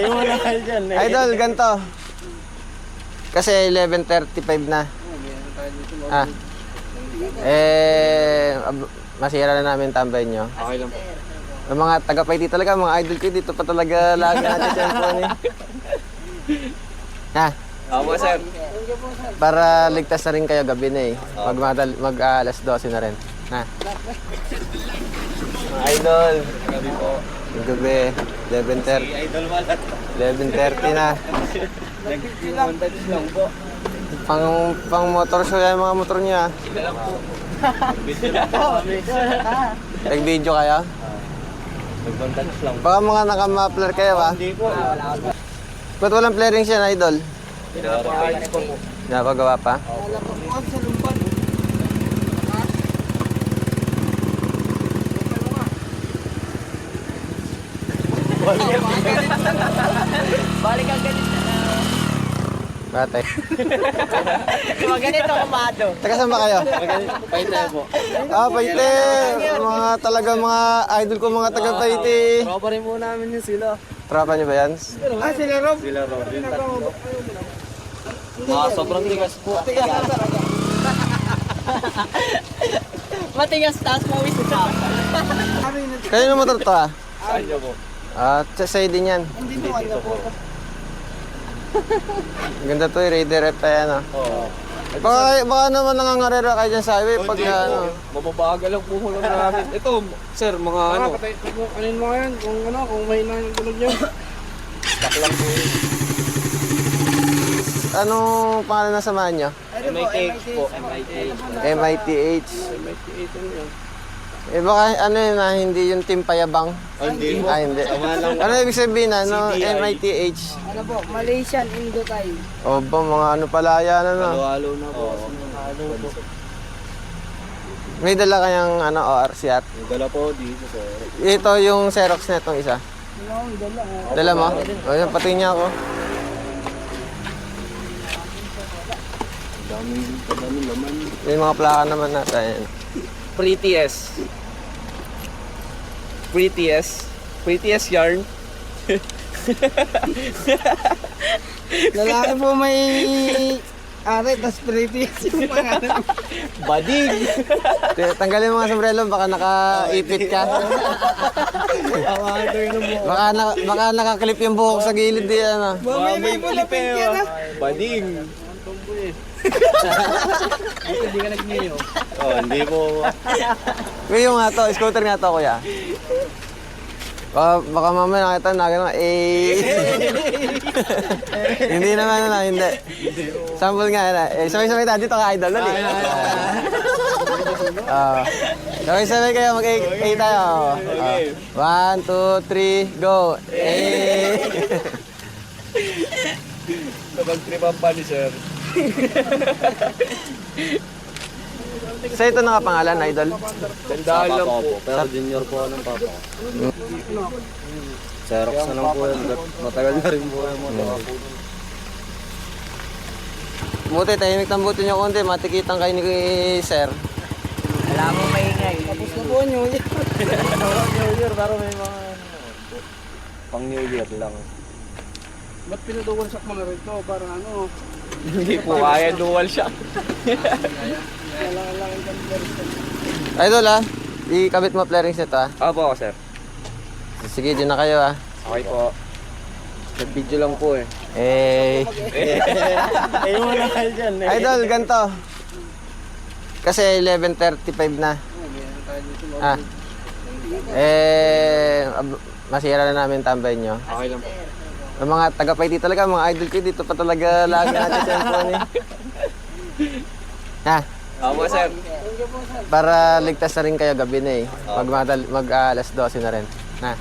Kayo muna kayo dyan. Idol, ganito. Kasi 11:35 na. Ah. Masira na namin tambay nyo. Okay lang po. Yung mga taga-Paiti talaga, mga idol ko dito pa talaga lagi natin cellphone eh. Ha? Opo, sir. Para ligtas na rin kayo gabi na eh. Alas 12 na rin. Ha? Mga idol. Gabi po. Yung gabi, 11:30. Idol malat. 11:30 na. Nag-montage lang po. Pang motor show yan mga motor niya. Sila lang po. Video lang po. Nag-video kayo? Nag-montage lang. Baka mga naka-muffler kayo ha? Hindi po. Ba't walang flaring siya na idol? Pinapa-ayos po po. Napagawa pa? Balik ang ganito na. Bate. Mga ganito kumado. Taga saan ba kayo? Paite po. Paite. Mga talaga mga idol ko mga taga Paite. Tropa rin po namin yun sila. Tropa niyo ba yan? Sila Rob. Sila Rob. Yung tatlo. Mga sobrang tigas po. Matigas taas mo wis pa. Kanino motor to ah? Saan po? Sa'yo din yan. Ganda to eh, Raider F yan ah. Oo. Baka naman nangangarera kayo dyan sa highway pag ano. Mababagal lang po lang namin. Ito, sir, mga ano. Anin mo yan, kung may nang tulog nyo. Stock lang po yun. Anong pangalan na samahan nyo? MITH po. MITH. MITH. MIT-8 yun. Baka ano yun ah, hindi yung team payabang. Hindi po. Hindi. Sama lang. Ano ibig sabihin ano? CTI. MITH. Ano po, Malaysian Indotay. O ba, mga ano pala yan ano? Halo-halo na po. Halo po. May dala kayang ano, ORC at Yung dala po dito, sir. ito yung Xerox na itong isa. Ano, dala. Dala mo? O yan, pati niya ako. Daming laman. Yung mga plaka naman natin. Prettiest. Prettiest yarn. Lalaki po may are, tas pretty yung pangalan. Bading. Tanggalin mo nga sombrero, baka nakaipit ka. Baka nakaklip yung buhok sa gilid di ano. May pula pink yan ah. Bading. Hindi ka nag-niyo. Oh, hindi po. Kuya yung nga to, scooter nga to kuya. Baka mamaya nakita na gano'n, hindi naman na, hindi. Sample nga na. Sabay-sabay tayo dito ka idol, dali. Sabay-sabay kayo, mag-A tayo. 1, 2, 3, go. Kapag-tripan pa ni sir. Sa ito nakapangalan, idol? Gandaan lang po. Pero junior po ng papa. Xerox na lang po yun. Matagal na rin po yung mga Buti, tahimik ng buti nyo konti, matikitan kayo ni sir. Wala mo maingay. Tapos na po nyo yan. New Year, pero may mga pang New Year lang. Ba't pinuduwan sa mga rito para ano? Hindi po kaya dual shock. Kailangan yung conversion. Idol ikabit mo flarings nito Opo ako sir. Sige, dyan na kayo Okay po. Nag-video lang po eh. Kayo muna kayo dyan Idol, ganito. Kasi 11:35 na. Masira na namin tambay nyo. Okay lang po. Yung mga taga-Paiti talaga, mga idol ko dito pa talaga lagi natin cellphone eh. Ha? Opo sir. Para ligtas na rin kayo gabi na eh. Alas 12 na rin. Ha?